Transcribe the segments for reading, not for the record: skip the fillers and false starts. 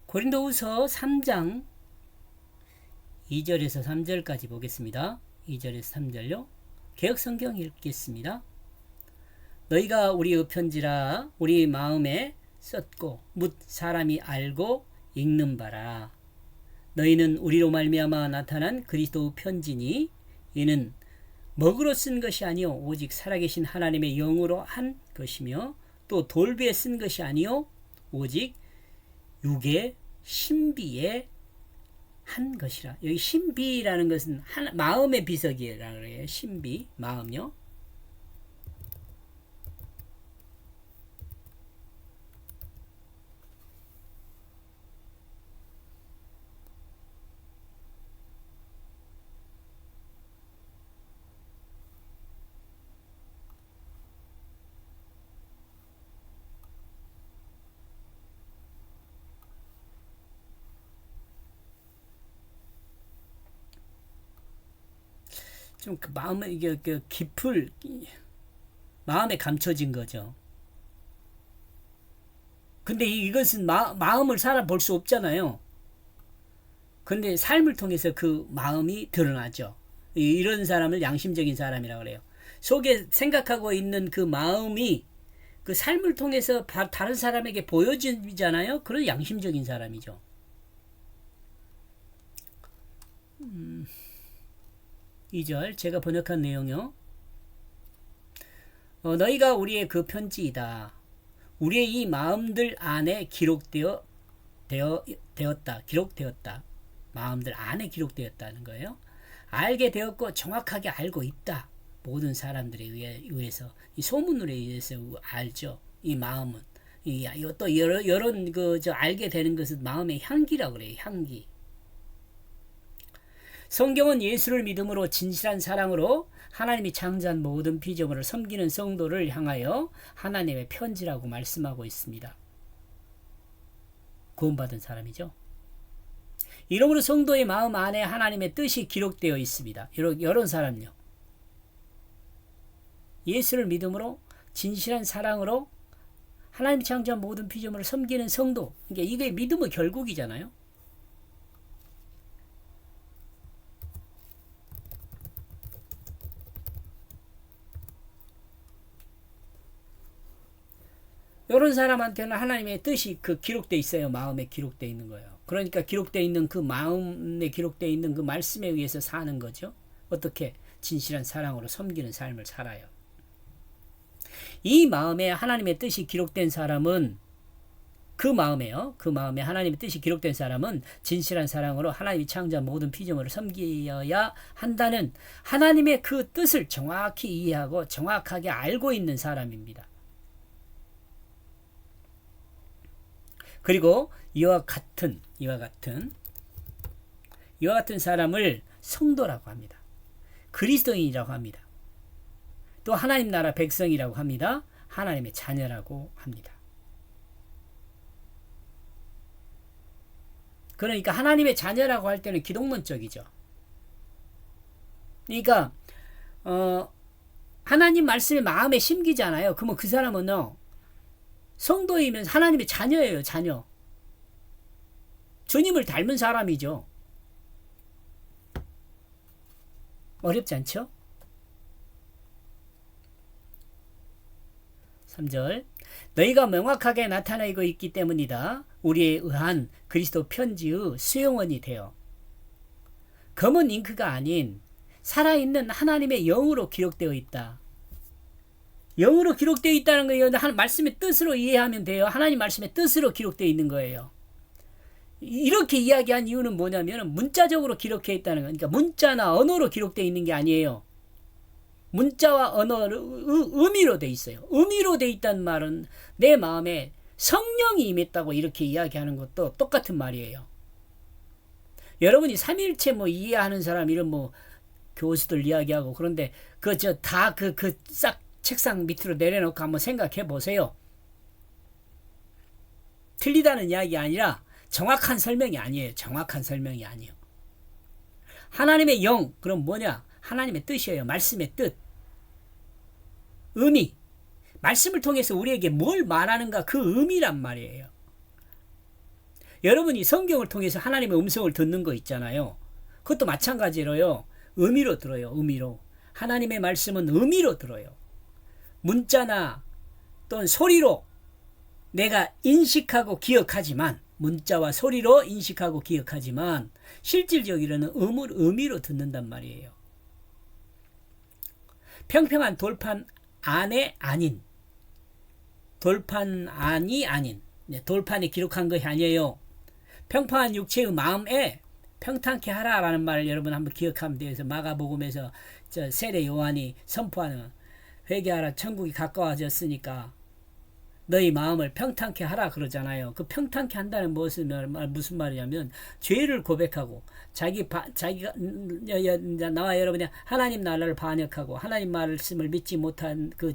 고린도후서 3장 2절에서 3절까지 보겠습니다. 2절에서 3절요. 개역성경 읽겠습니다. 너희가 우리의 편지라 우리 마음에 썼고 묻 사람이 알고 읽는 바라. 너희는 우리로 말미암아 나타난 그리스도 편지니 이는 먹으로 쓴 것이 아니요 오직 살아계신 하나님의 영으로 한 것이며 또 돌비에 쓴 것이 아니요 오직 육의 신비에 한 것이라. 여기 신비라는 것은 마음의 비석이라고 해요. 신비, 마음요. 좀 그 마음에 이게 깊을 마음에 감춰진 거죠. 근데 이것은 마음을 살아볼 수 없잖아요. 근데 삶을 통해서 그 마음이 드러나죠. 이런 사람을 양심적인 사람이라고 그래요. 속에 생각하고 있는 그 마음이 그 삶을 통해서 다른 사람에게 보여지잖아요. 그런 양심적인 사람이죠. 2절 제가 번역한 내용이요. 너희가 우리의 그 편지이다. 우리의 이 마음들 안에 기록되었다. 마음들 안에 기록되었다는 거예요. 알게 되었고 정확하게 알고 있다. 모든 사람들에 의해서 이 소문으로 의해서 알죠. 이 마음은 또 이런 알게 되는 것은 마음의 향기라고 그래요. 향기. 성경은 예수를 믿음으로 진실한 사랑으로 하나님이 창조한 모든 피조물을 섬기는 성도를 향하여 하나님의 편지라고 말씀하고 있습니다. 구원받은 사람이죠. 이러므로 성도의 마음 안에 하나님의 뜻이 기록되어 있습니다. 이런 사람요. 예수를 믿음으로 진실한 사랑으로 하나님이 창조한 모든 피조물을 섬기는 성도. 그러니까 이게 믿음의 결국이잖아요. 이런 사람한테는 하나님의 뜻이 기록되어 있어요. 마음에 기록되어 있는 거예요. 그러니까 기록되어 있는 그 마음에 기록되어 있는 그 말씀에 의해서 사는 거죠. 어떻게? 진실한 사랑으로 섬기는 삶을 살아요. 이 마음에 하나님의 뜻이 기록된 사람은 그 마음에 하나님의 뜻이 기록된 사람은 진실한 사랑으로 하나님이 창조한 모든 피조물을 섬겨야 한다는 하나님의 그 뜻을 정확히 이해하고 정확하게 알고 있는 사람입니다. 그리고 이와 같은 사람을 성도라고 합니다. 그리스도인이라고 합니다. 또 하나님 나라 백성이라고 합니다. 하나님의 자녀라고 합니다. 그러니까 하나님의 자녀라고 할 때는 기독론적이죠. 그러니까 하나님 말씀이 마음에 심기잖아요. 그러면 그 사람은 성도이면 하나님의 자녀예요. 자녀. 주님을 닮은 사람이죠. 어렵지 않죠? 3절 너희가 명확하게 나타나고 있기 때문이다. 우리에 의한 그리스도 편지의 수용원이 되어 검은 잉크가 아닌 살아있는 하나님의 영으로 기록되어 있다. 영으로 기록되어 있다는 거예요. 말씀의 뜻으로 이해하면 돼요. 하나님 말씀의 뜻으로 기록되어 있는 거예요. 이렇게 이야기한 이유는 뭐냐면 문자적으로 기록해 있다는 거예요. 그러니까 문자나 언어로 기록되어 있는 게 아니에요. 문자와 언어를 의미로 돼 있어요. 의미로 돼 있다는 말은 내 마음에 성령이 임했다고 이렇게 이야기하는 것도 똑같은 말이에요. 여러분이 삼위일체 이해하는 사람 이런 교수들 이야기하고 그런데 싹 책상 밑으로 내려놓고 한번 생각해 보세요. 틀리다는 이야기 아니라 정확한 설명이 아니에요. 정확한 설명이 아니에요. 하나님의 영, 그럼 뭐냐? 하나님의 뜻이에요. 말씀의 뜻. 의미. 말씀을 통해서 우리에게 뭘 말하는가 그 의미란 말이에요. 여러분이 성경을 통해서 하나님의 음성을 듣는 거 있잖아요. 그것도 마찬가지로요. 의미로 들어요. 의미로. 하나님의 말씀은 의미로 들어요. 문자나 또는 소리로 내가 인식하고 기억하지만, 문자와 소리로 인식하고 기억하지만 실질적으로는 의미로 듣는단 말이에요. 평평한 돌판 안에 아닌, 돌판 안이 아닌, 돌판에 기록한 것이 아니에요. 평평한 육체의 마음에 평탄케 하라라는 말을 여러분 한번 기억하면 돼요. 마가복음에서 세례 요한이 선포하는, 회개하라 천국이 가까워졌으니까 너희 마음을 평탄케 하라 그러잖아요. 그 평탄케 한다는 무슨 말이냐면 죄를 고백하고 자기가 나와 여러분이 하나님 나라를 반역하고 하나님 말씀을 믿지 못한 그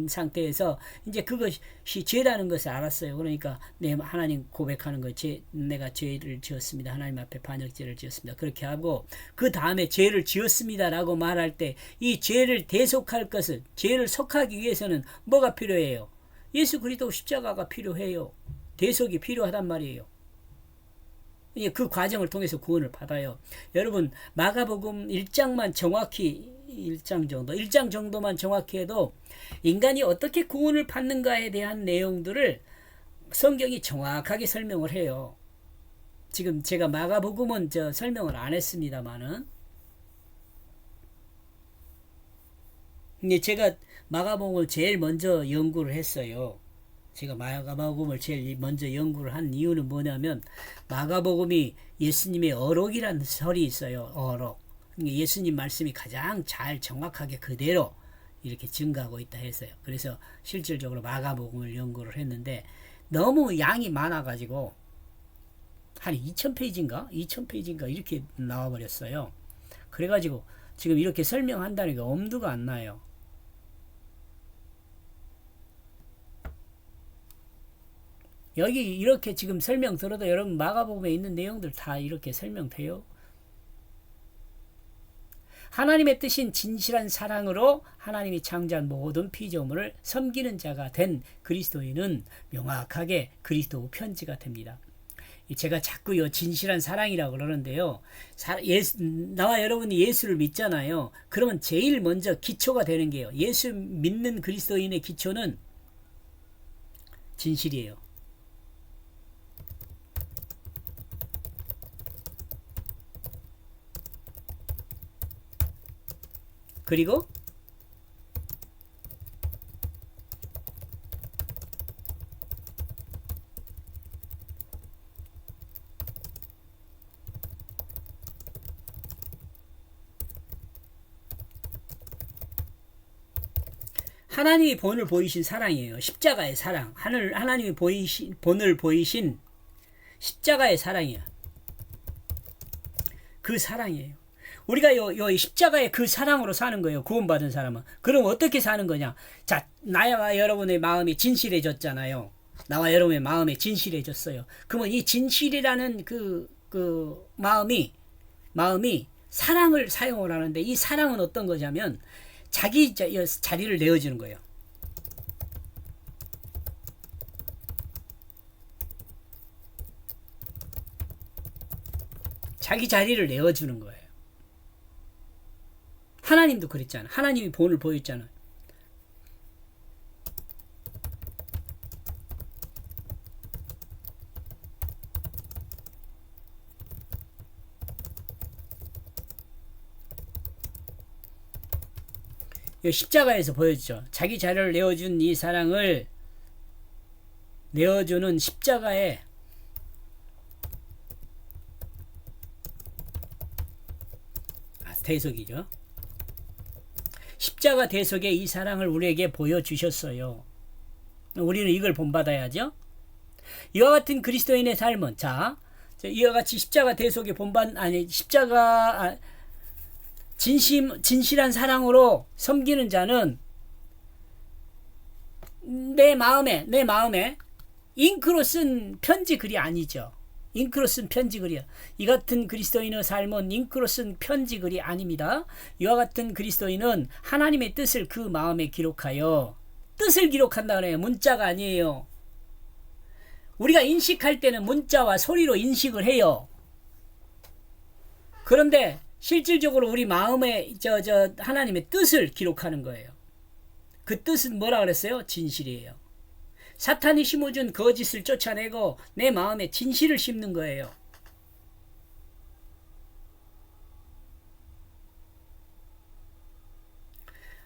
상태에서 이제 그것이 죄라는 것을 알았어요. 그러니까 내 하나님 고백하는 거, 내가 죄를 지었습니다. 하나님 앞에 반역죄를 지었습니다. 그렇게 하고 그 다음에 죄를 지었습니다라고 말할 때 이 죄를 대속할 것은, 죄를 속하기 위해서는 뭐가 필요해요? 예수 그리스도 십자가가 필요해요. 대속이 필요하단 말이에요. 그 과정을 통해서 구원을 받아요. 여러분, 마가복음 1장만 정확히 1장 정도만 정확히 해도 인간이 어떻게 구원을 받는가에 대한 내용들을 성경이 정확하게 설명을 해요. 지금 제가 마가복음은 설명을 안 했습니다만은, 제가 마가복음을 제일 먼저 연구를 했어요. 제가 마가복음을 제일 먼저 연구를 한 이유는 뭐냐면, 마가복음이 예수님의 어록이라는 설이 있어요. 어록. 예수님 말씀이 가장 잘 정확하게 그대로 이렇게 증가하고 있다 했어요. 그래서 실질적으로 마가복음을 연구를 했는데 너무 양이 많아가지고 한 2000페이지인가 이렇게 나와버렸어요. 그래가지고 지금 이렇게 설명한다는 게 엄두가 안 나요. 여기 이렇게 지금 설명 들어도 여러분 마가복음에 있는 내용들 다 이렇게 설명돼요. 하나님의 뜻인 진실한 사랑으로 하나님이 창조한 모든 피조물을 섬기는 자가 된 그리스도인은 명확하게 그리스도 편지가 됩니다. 제가 자꾸 진실한 사랑이라고 그러는데요. 나와 여러분이 예수를 믿잖아요. 그러면 제일 먼저 기초가 되는 게요. 예수 믿는 그리스도인의 기초는 진실이에요. 그리고 하나님이 본을 보이신 사랑이에요. 십자가의 사랑. 하나님이 본을 보이신 십자가의 사랑이야. 그 사랑이에요. 우리가 요 십자가의 그 사랑으로 사는 거예요. 구원받은 사람은. 그럼 어떻게 사는 거냐? 자, 나와 여러분의 마음이 진실해졌잖아요. 나와 여러분의 마음이 진실해졌어요. 그러면 이 진실이라는 그 마음이 사랑을 사용을 하는데, 이 사랑은 어떤 거냐면 자기 자리를 내어주는 거예요. 자기 자리를 내어주는 거예요. 하나님도 그랬잖아. 하나님이 본을 보였잖아. 십자가에서 보여주죠. 자기 자리를 내어준 이 사랑을 내어주는 십자가의 대속이죠. 십자가 대속의 이 사랑을 우리에게 보여주셨어요. 우리는 이걸 본받아야죠. 이와 같은 그리스도인의 삶은, 이와 같이 십자가 대속의 진실한 사랑으로 섬기는 자는 내 마음에 잉크로 쓴 편지 글이 아니죠. 잉크로 쓴 편지 글이요. 이 같은 그리스도인의 삶은 잉크로 쓴 편지 글이 아닙니다. 이와 같은 그리스도인은 하나님의 뜻을 그 마음에 기록하여, 뜻을 기록한다 그래요. 문자가 아니에요. 우리가 인식할 때는 문자와 소리로 인식을 해요. 그런데 실질적으로 우리 마음에 하나님의 뜻을 기록하는 거예요. 그 뜻은 뭐라 그랬어요? 진실이에요. 사탄이 심어준 거짓을 쫓아내고 내 마음에 진실을 심는 거예요.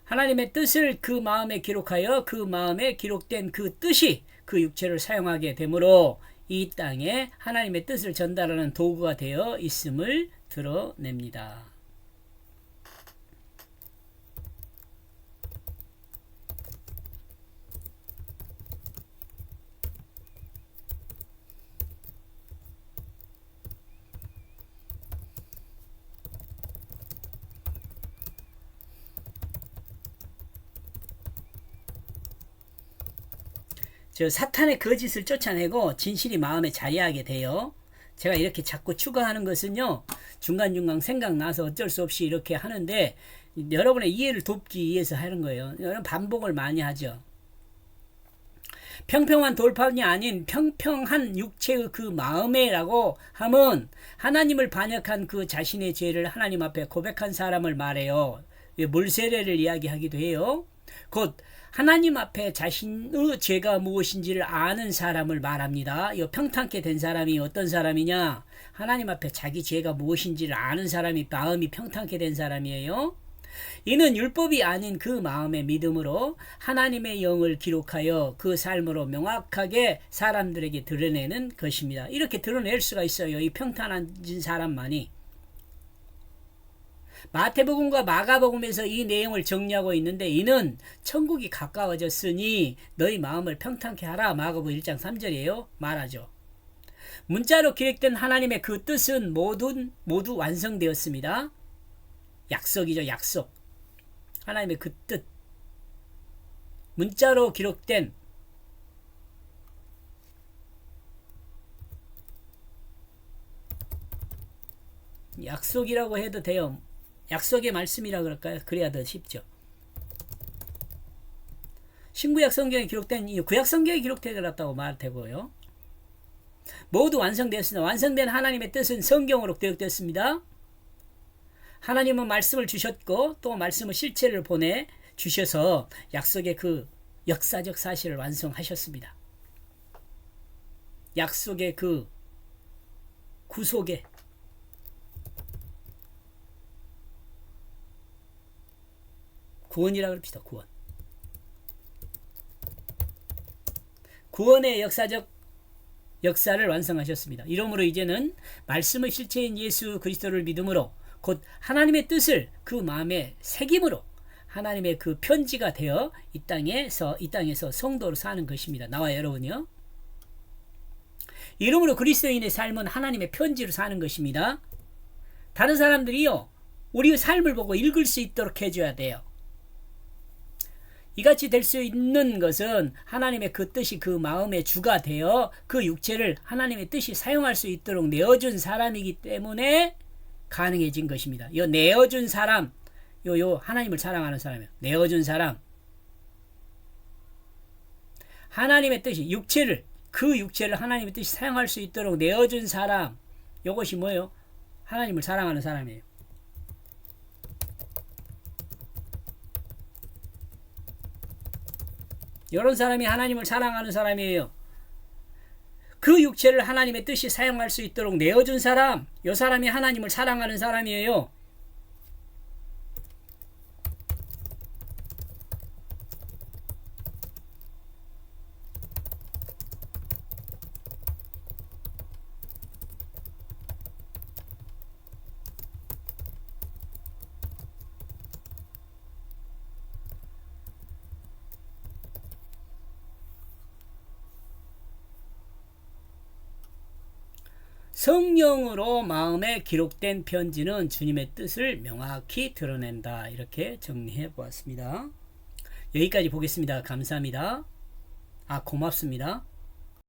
하나님의 뜻을 그 마음에 기록하여 그 마음에 기록된 그 뜻이 그 육체를 사용하게 되므로 이 땅에 하나님의 뜻을 전달하는 도구가 되어 있음을 드러냅니다. 사탄의 거짓을 쫓아내고 진실이 마음에 자리하게 돼요. 제가 이렇게 자꾸 추가하는 것은요, 중간중간 생각나서 어쩔 수 없이 이렇게 하는데 여러분의 이해를 돕기 위해서 하는 거예요. 여러분 반복을 많이 하죠. 평평한 돌판이 아닌 평평한 육체의 그 마음에라고 하면 하나님을 반역한 그 자신의 죄를 하나님 앞에 고백한 사람을 말해요. 물세례를 이야기하기도 해요. 곧 하나님 앞에 자신의 죄가 무엇인지를 아는 사람을 말합니다. 이 평탄케 된 사람이 어떤 사람이냐? 하나님 앞에 자기 죄가 무엇인지를 아는 사람이 마음이 평탄케 된 사람이에요. 이는 율법이 아닌 그 마음의 믿음으로 하나님의 영을 기록하여 그 삶으로 명확하게 사람들에게 드러내는 것입니다. 이렇게 드러낼 수가 있어요. 이 평탄해진 사람만이. 마태복음과 마가복음에서 이 내용을 정리하고 있는데 이는 천국이 가까워졌으니 너희 마음을 평탄케 하라. 마가복음 1장 3절이에요. 말하죠. 문자로 기록된 하나님의 그 뜻은 모두 완성되었습니다. 약속이죠. 약속. 하나님의 그 뜻. 문자로 기록된 약속이라고 해도 돼요. 약속의 말씀이라 그럴까요? 그래야 더 쉽죠. 신구약 성경에 기록된 이 구약 성경에 기록되었다고 말되고요. 모두 완성되었습니다. 완성된 하나님의 뜻은 성경으로 기록되었습니다. 하나님은 말씀을 주셨고 또 말씀의 실체를 보내 주셔서 약속의 그 역사적 사실을 완성하셨습니다. 약속의 그 구속의 구원이라고 합시다. 구원의 역사를 완성하셨습니다. 이러므로 이제는 말씀의 실체인 예수 그리스도를 믿음으로 곧 하나님의 뜻을 그 마음에 새김으로 하나님의 그 편지가 되어 이 땅에서 성도로 사는 것입니다. 나와 여러분이요. 이러므로 그리스도인의 삶은 하나님의 편지로 사는 것입니다. 다른 사람들이요, 우리의 삶을 보고 읽을 수 있도록 해줘야 돼요. 이같이 될 수 있는 것은 하나님의 그 뜻이 그 마음의 주가 되어 그 육체를 하나님의 뜻이 사용할 수 있도록 내어준 사람이기 때문에 가능해진 것입니다. 이 내어준 사람, 요 하나님을 사랑하는 사람이에요. 내어준 사람. 하나님의 뜻이 그 육체를 하나님의 뜻이 사용할 수 있도록 내어준 사람. 요것이 뭐예요? 하나님을 사랑하는 사람이에요. 이런 사람이 하나님을 사랑하는 사람이에요. 그 육체를 하나님의 뜻이 사용할 수 있도록 내어준 사람, 이 사람이 하나님을 사랑하는 사람이에요. 성령으로 마음에 기록된 편지는 주님의 뜻을 명확히 드러낸다. 이렇게 정리해 보았습니다. 여기까지 보겠습니다. 감사합니다. 고맙습니다.